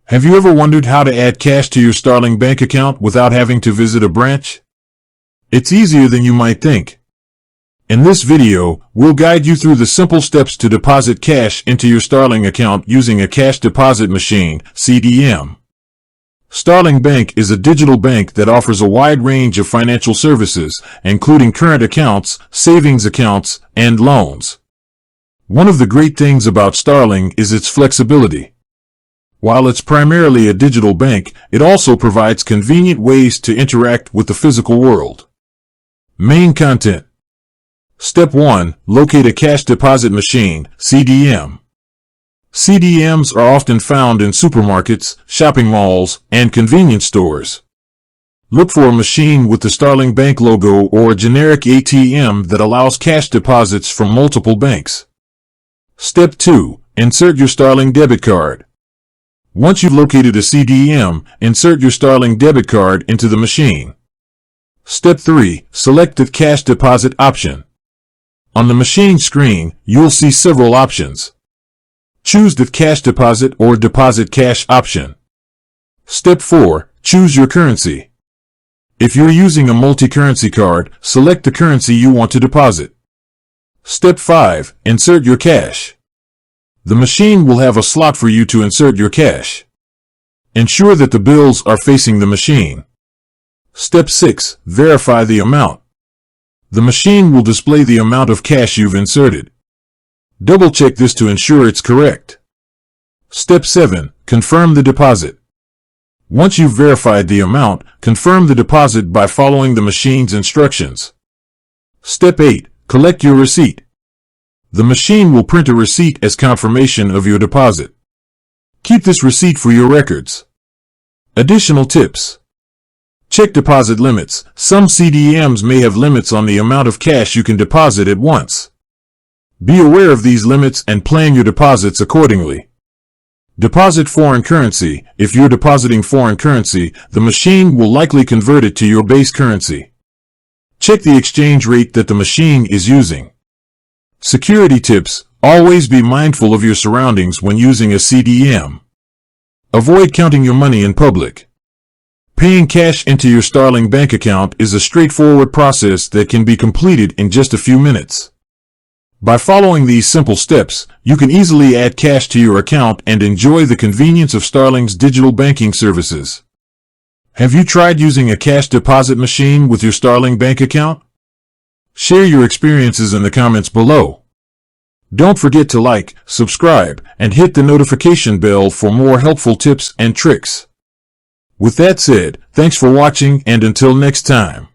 Have you ever wondered how to add cash to your Starling bank account without having to visit a branch? It's easier than you might think. In this video, we'll guide you through the simple steps to deposit cash into your Starling account using a cash deposit machine, CDM. Starling Bank is a digital bank that offers a wide range of financial services, including current accounts, savings accounts, and loans. One of the great things about Starling is its flexibility. While it's primarily a digital bank, it also provides convenient ways to interact with the physical world. Main content. Step 1. Locate a cash deposit machine, CDM. CDMs are often found in supermarkets, shopping malls, and convenience stores. Look for a machine with the Starling Bank logo or a generic ATM that allows cash deposits from multiple banks. Step 2. Insert your Starling debit card. Once you've located a CDM, insert your Starling debit card into the machine. Step 3. Select the cash deposit option. On the machine screen, you'll see several options. Choose the cash deposit or deposit cash option. Step 4. Choose your currency. If you're using a multi-currency card, select the currency you want to deposit. Step 5. Insert your cash. The machine will have a slot for you to insert your cash. Ensure that the bills are facing the machine. Step 6. Verify the amount. The machine will display the amount of cash you've inserted. Double-check this to ensure it's correct. Step 7. Confirm the deposit. Once you've verified the amount, confirm the deposit by following the machine's instructions. Step 8. Collect your receipt. The machine will print a receipt as confirmation of your deposit. Keep this receipt for your records. Additional tips. Check deposit limits. Some CDMs may have limits on the amount of cash you can deposit at once. Be aware of these limits and plan your deposits accordingly. Deposit foreign currency. If you're depositing foreign currency, the machine will likely convert it to your base currency. Check the exchange rate that the machine is using. Security tips. Always be mindful of your surroundings when using a CDM. Avoid counting your money in public. Paying cash into your Starling bank account is a straightforward process that can be completed in just a few minutes. By following these simple steps, you can easily add cash to your account and enjoy the convenience of Starling's digital banking services. Have you tried using a cash deposit machine with your Starling bank account? Share your experiences in the comments below. Don't forget to like, subscribe, and hit the notification bell for more helpful tips and tricks. With that said, thanks for watching and until next time.